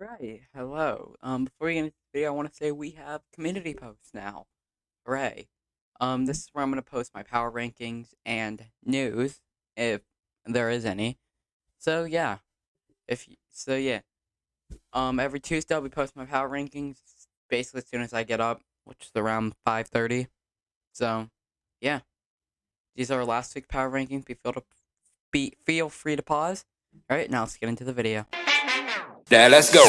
Alright, hello. Before we get into the video, I want to say we have community posts now. Hooray. This is where I'm going to post my power rankings and news, if there is any. So, yeah. Yeah. Every Tuesday I'll be posting my power rankings, basically as soon as I get up, which is around 5:30. So, yeah. These are our last week's power rankings. Feel free to pause. Alright, now let's get into the video. Now let's go.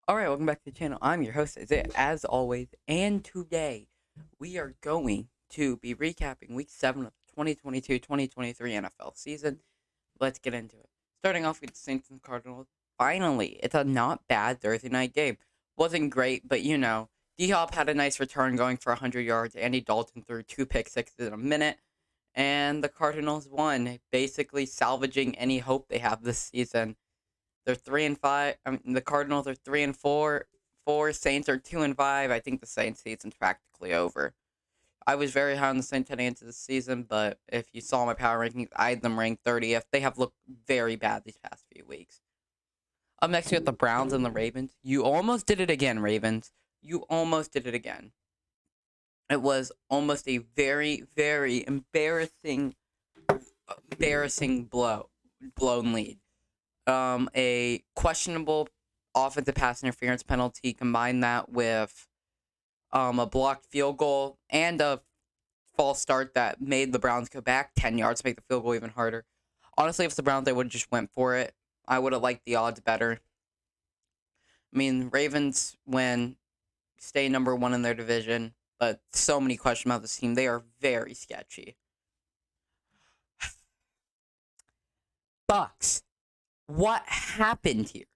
Alright, welcome back to the channel. I'm your host, Isaiah, as always, and today we are going to be recapping Week 7 of the 2022-2023 NFL season. Let's get into it. Starting off with the Saints and Cardinals. Finally, it's a not bad Thursday night game. Wasn't great, but you know, D-Hop had a nice return going for 100 yards. Andy Dalton threw 2 pick sixes in a minute, and the Cardinals won, basically salvaging any hope they have this season. They're 3-5. The Cardinals are 3-4. Saints are 2-5. I think the Saints season's practically over. I was very high on the Saints heading into the season, but if you saw my power rankings, I had them ranked 30th. They have looked very bad these past few weeks. Up next, we have the Browns and the Ravens. You almost did it again, Ravens. You almost did it again. It was almost a very, very embarrassing blown lead. A questionable offensive pass interference penalty, combine that with a blocked field goal and a false start that made the Browns go back 10 yards to make the field goal even harder. Honestly, if it's the Browns, they would have just went for it. I would have liked the odds better. I mean, Ravens stay number 1 in their division, but so many questions about this team. They are very sketchy. Bucs. What happened here?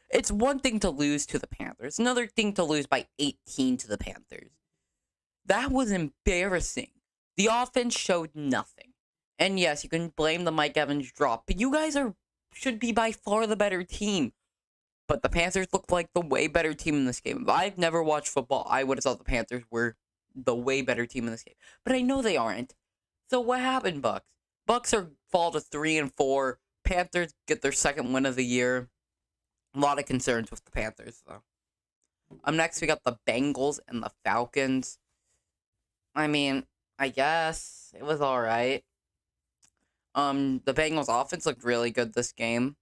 It's one thing to lose to the Panthers, another thing to lose by 18 to the Panthers. That was embarrassing. The offense showed nothing. And yes, you can blame the Mike Evans drop, but you guys should be by far the better team. But the Panthers look like the way better team in this game. If I've never watched football, I would have thought the Panthers were the way better team in this game. But I know they aren't. So what happened, Bucs? Bucs fall to 3-4. Panthers get their second win of the year. A lot of concerns with the Panthers, though. Next, we got the Bengals and the Falcons. I mean, I guess it was alright. The Bengals offense looked really good this game.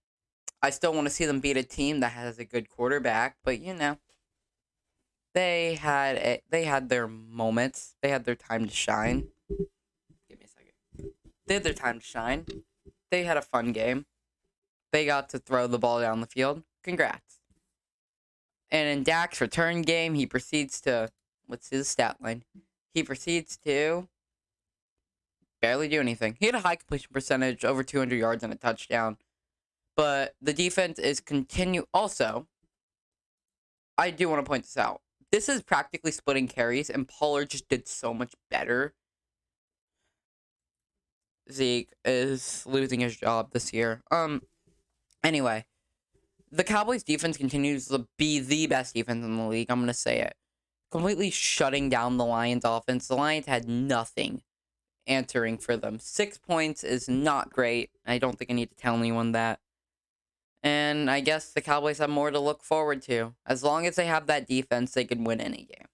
I still want to see them beat a team that has a good quarterback, but you know, they had their moments. They had their time to shine. Give me a second. They had their time to shine. They had a fun game. They got to throw the ball down the field. Congrats. And in Dak's return game, he proceeds to, what's his stat line? He proceeds to barely do anything. He had a high completion percentage, over 200 yards and a touchdown. But the defense is Also, I do want to point this out. This is practically splitting carries, and Pollard just did so much better. Zeke is losing his job this year. Anyway, the Cowboys defense continues to be the best defense in the league. I'm going to say it. Completely shutting down the Lions offense. The Lions had nothing answering for them. 6 points is not great. I don't think I need to tell anyone that. And I guess the Cowboys have more to look forward to. As long as they have that defense, they can win any game.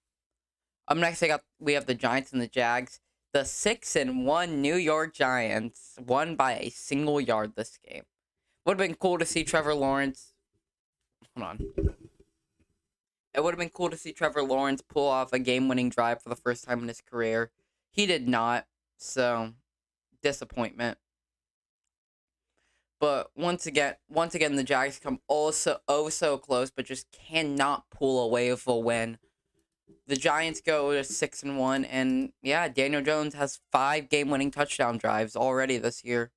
Up next, we have the Giants and the Jags. The 6-1 New York Giants won by a single yard this game. Would have been cool to see Trevor Lawrence. Hold on. It would have been cool to see Trevor Lawrence pull off a game-winning drive for the first time in his career. He did not, so disappointment. But once again, the Jags come so close, but just cannot pull away with a win. The Giants go to 6-1, and yeah, Daniel Jones has 5 game-winning touchdown drives already this year.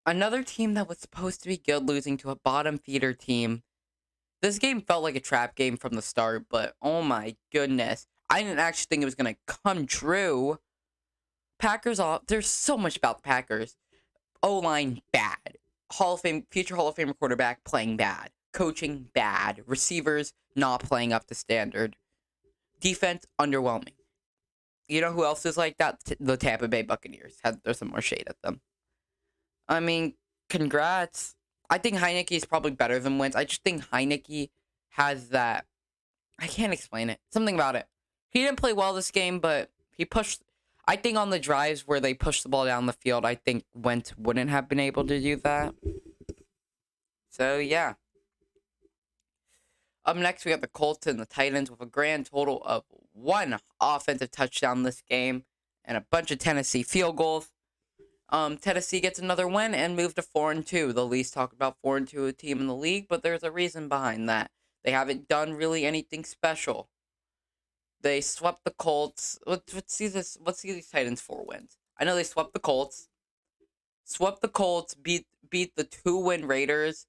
Another team that was supposed to be good losing to a bottom feeder team. This game felt like a trap game from the start, but oh my goodness. I didn't actually think it was going to come true. There's so much about the Packers. O-line, bad. Future Hall of Fame quarterback, playing bad. Coaching, bad. Receivers, not playing up to standard. Defense, underwhelming. You know who else is like that? The Tampa Bay Buccaneers. There's some more shade at them. I mean, congrats. I think Heineke is probably better than Wentz. I just think Heineke has that. I can't explain it. Something about it. He didn't play well this game, but he pushed. I think on the drives where they pushed the ball down the field, I think Wentz wouldn't have been able to do that. So, yeah. Up next, we got the Colts and the Titans with a grand total of 1 offensive touchdown this game and a bunch of Tennessee field goals. Tennessee gets another win and moved to 4-2. The least talked about 4-2 team in the league, but there's a reason behind that. They haven't done really anything special. They swept the Colts. Let's see these Titans 4 wins. I know they swept the Colts. Beat the 2-win Raiders,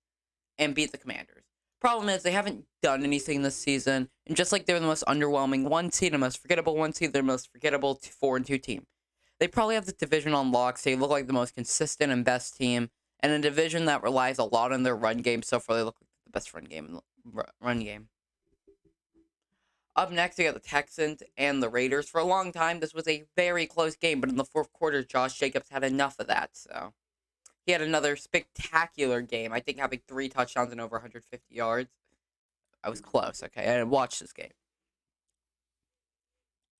and beat the Commanders. Problem is, they haven't done anything this season, and just like they're the most underwhelming 1 seed, the most forgettable 1 seed, they're the most forgettable 4-2 team. They probably have the division on lock, so they look like the most consistent and best team, and a division that relies a lot on their run game. So far, they look like the best run game. Up next, we got the Texans and the Raiders. For a long time, this was a very close game, but in the fourth quarter, Josh Jacobs had enough of that, so he had another spectacular game. I think having 3 touchdowns and over 150 yards. I was close, okay? I didn't watch this game.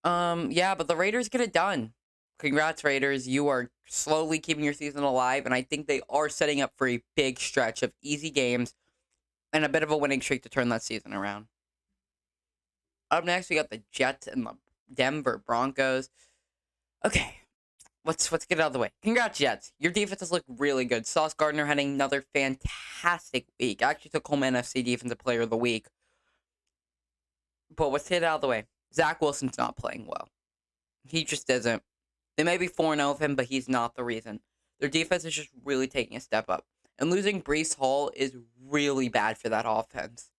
Yeah, but the Raiders get it done. Congrats, Raiders. You are slowly keeping your season alive, and I think they are setting up for a big stretch of easy games and a bit of a winning streak to turn that season around. Up next, we got the Jets and the Denver Broncos. Okay, let's get it out of the way. Congrats, Jets. Your defenses look really good. Sauce Gardner had another fantastic week. Actually took home NFC Defensive Player of the Week. But let's get it out of the way. Zach Wilson's not playing well. He just isn't. They may be 4-0 of him, but he's not the reason. Their defense is just really taking a step up. And losing Breece Hall is really bad for that offense.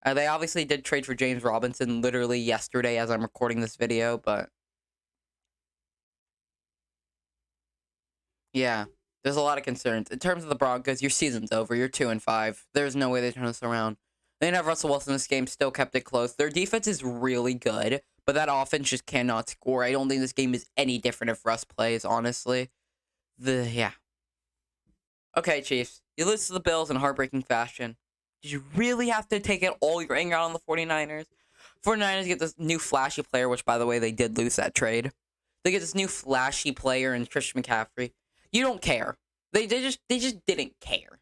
They obviously did trade for James Robinson literally yesterday as I'm recording this video, but yeah, there's a lot of concerns. In terms of the Broncos, your season's over. You're 2-5. There's no way they turn this around. They didn't have Russell Wilson in this game, still kept it close. Their defense is really good, but that offense just cannot score. I don't think this game is any different if Russ plays, honestly. Yeah. Okay, Chiefs. You lose to the Bills in heartbreaking fashion. Did you really have to take it all your anger out on the 49ers? 49ers get this new flashy player, which, by the way, they did lose that trade. They get this new flashy player in Christian McCaffrey. You don't care. They just didn't care.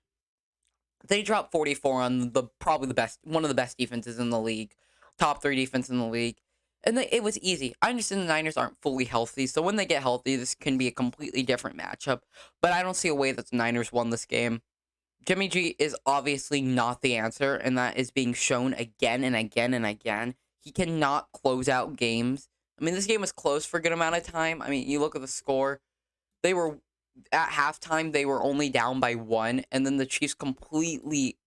They dropped 44 on probably one of the best defenses in the league, top 3 defense in the league, and it was easy. I understand the Niners aren't fully healthy, so when they get healthy, this can be a completely different matchup. But I don't see a way that the Niners won this game. Jimmy G is obviously not the answer, and that is being shown again and again and again. He cannot close out games. I mean, this game was close for a good amount of time. I mean, you look at the score. They were, at halftime, they were only down by 1, and then the Chiefs completely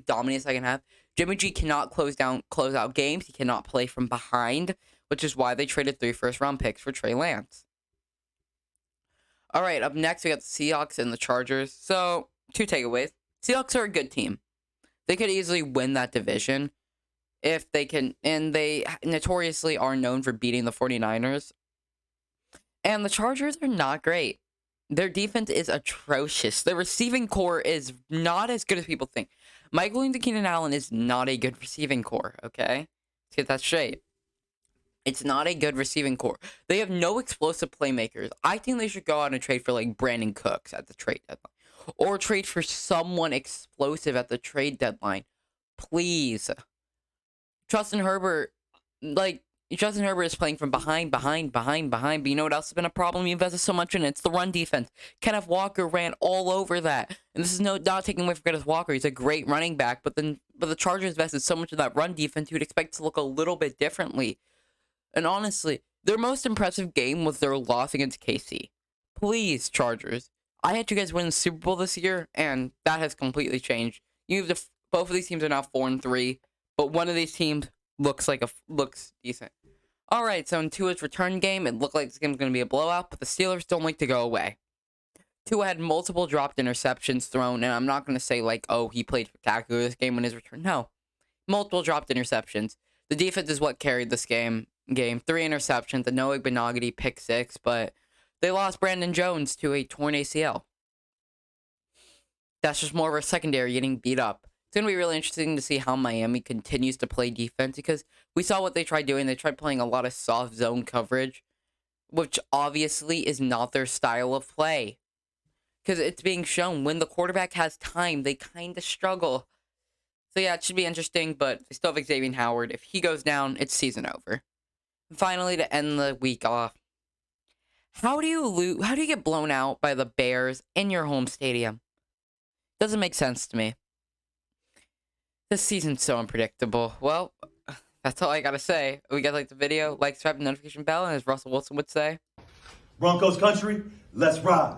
dominated second half. Jimmy G cannot close out games. He cannot play from behind, which is why they traded 3 first-round picks for Trey Lance. All right, up next, we got the Seahawks and the Chargers. So, 2 takeaways. Seahawks are a good team. They could easily win that division if they can, and they notoriously are known for beating the 49ers. And the Chargers are not great. Their defense is atrocious. The receiving core is not as good as people think. Michael and Keenan Allen is not a good receiving core, okay? Let's get that straight. It's not a good receiving core. They have no explosive playmakers. I think they should go out and trade for, like, Brandon Cooks at the trade deadline. Or trade for someone explosive at the trade deadline. Please. Justin Herbert is playing from behind. But you know what else has been a problem? You invested so much in it. It's the run defense. Kenneth Walker ran all over that. And this is not taking away from Kenneth Walker. He's a great running back. But the Chargers invested so much in that run defense, you'd expect it to look a little bit differently. And honestly, their most impressive game was their loss against KC. Please, Chargers. I had you guys win the Super Bowl this year, and that has completely changed. Both of these teams are now 4-3, but one of these teams looks decent. All right, so in Tua's return game, it looked like this game's going to be a blowout, but the Steelers don't like to go away. Tua had multiple dropped interceptions thrown, and I'm not going to say, like, oh, he played spectacular this game on his return. No. Multiple dropped interceptions. The defense is what carried this game. game. 3 interceptions, the Noah Benogany pick 6, but they lost Brandon Jones to a torn ACL. That's just more of our secondary getting beat up. It's going to be really interesting to see how Miami continues to play defense because we saw what they tried doing. They tried playing a lot of soft zone coverage, which obviously is not their style of play. Because it's being shown when the quarterback has time, they kind of struggle. So yeah, it should be interesting, but they still have Xavier Howard. If he goes down, it's season over. And finally, to end the week off, how do you get blown out by the Bears in your home stadium? Doesn't make sense to me. This season's so unpredictable. Well, that's all I gotta say. If you guys like the video, like, subscribe, and notification bell, and as Russell Wilson would say, Broncos country, let's ride.